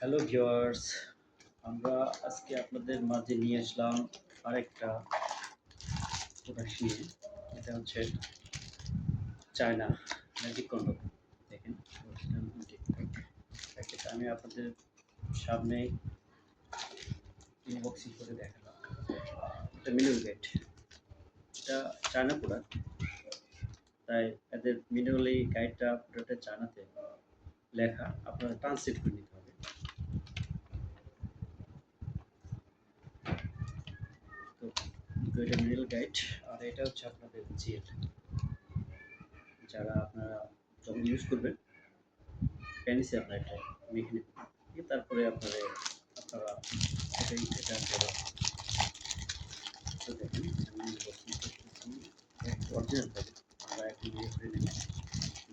Hello viewers, আমরা আজকে আপনাদের মাঝে নিয়ে আসলাম আরেকটা প্রোডাক্ট নিয়ে। এটা হচ্ছে চায়না ম্যাজিক কন্ডম। দেখেন প্যাকেট আমি আপনাদের সামনে ইনবক্সিং করে দেখালাম। এটা মিনারেল গেট, এটা চায়না প্রোডাক্ট, তাই এদের মিনারেল এই গাইডটা পুরোটা চায়নাতে লেখা, আপনারা ট্রান্সলেট করে নিতে হবে। তো এটা মিনারেল গাইড, আর এটা হচ্ছে আপনাদের জেল। যারা আপনারা যখন ইউজ করবেন প্যানিসে আপনার এটা মেখে নেবেন, তারপরে আপনারা এটা আপনারা দেখেন আমি অরিজিনাল পাবেন। আমরা এখন ইয়ে করে নেবেন,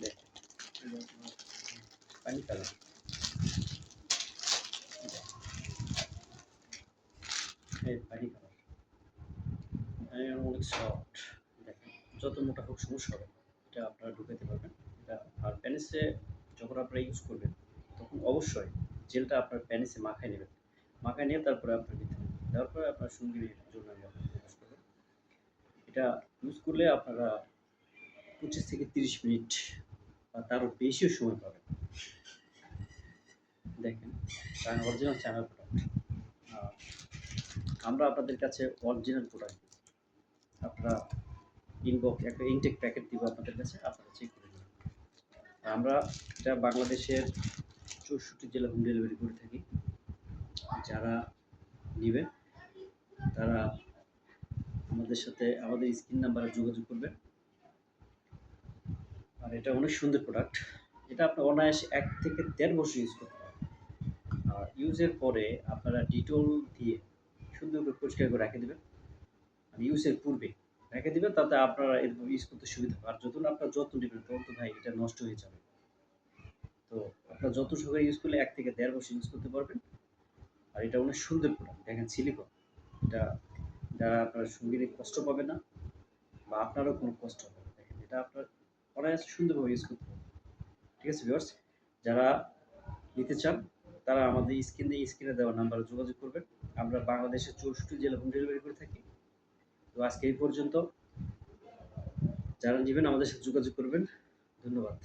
দেখেন পানি কালার, পানি কালার অনেক সফট। দেখেন যত মোটা হোক সমস্যা হবে, এটা আপনারা ঢুকাতে পারবেন। এটা আর প্যানিসে যখন আপনারা ইউজ করবেন তখন অবশ্যই জেলটা আপনার প্যানিসে মাখায় নেবেন। মাখায় নিয়ে তারপরে আপনার দিতে হবে, দেওয়ার পরে আপনার সঙ্গীর জন্য ইউজ করবেন। এটা ইউজ করলে আপনারা 25 থেকে 30 মিনিট বা তারও বেশিও সময় পাবেন। দেখেন অরিজিনাল চায়না প্রোডাক্ট। আমরা আপনাদের কাছে অরিজিনাল প্রোডাক্ট দিই। আপনারা একটা ইনটেক প্যাকেট দিব আপনাদের কাছে, আপনারা চেক করে নেবেন। আমরা এটা বাংলাদেশের 64 জেলা হোম ডেলিভারি করে থাকি। যারা নেবেন তারা আমাদের সাথে আমাদের স্ক্রিন নাম্বারে যোগাযোগ করবেন। আর এটা অনেক সুন্দর প্রোডাক্ট। এটা আপনার অনায়াসে 1 থেকে 1.5 বছর ইউজ করতে পারবেন। আর ইউজের পরে আপনারা ডিটল দিয়ে সুন্দর করে পরিষ্কার করে রেখে দেবেন। আর ইউজের পূর্বে রেখে দেবেন, তাতে আপনারা এরকম ইউজ করতে সুবিধা হবে। আর যখন আপনার যত্ন নেবেন তখন তো ভাই এটা নষ্ট হয়ে যাবে। তো আপনার যত্ন সহকারে ইউজ করলে 1 থেকে 1.5 বছর ইউজ করতে পারবেন। আর এটা অনেক সুন্দর প্রোডাক্ট। দেখেন সিলিকন, এটা দ্বারা আপনার সঙ্গীর কষ্ট পাবে না বা আপনারও কোনো কষ্ট হবে না। দেখেন এটা আপনার অনায়াসে সুন্দরভাবে ইউজ করতে পারবেন। ঠিক আছে ভিউয়ার্স, যারা নিতে চান তারা আমাদের স্ক্রিনে দেওয়া নাম্বারে যোগাযোগ করবেন। আমরা বাংলাদেশের 64 জেলা হোম ডেলিভারি করে থাকি। তো আজকে এই পর্যন্ত। যারা নেবেন আমাদের সাথে যোগাযোগ করবেন। ধন্যবাদ।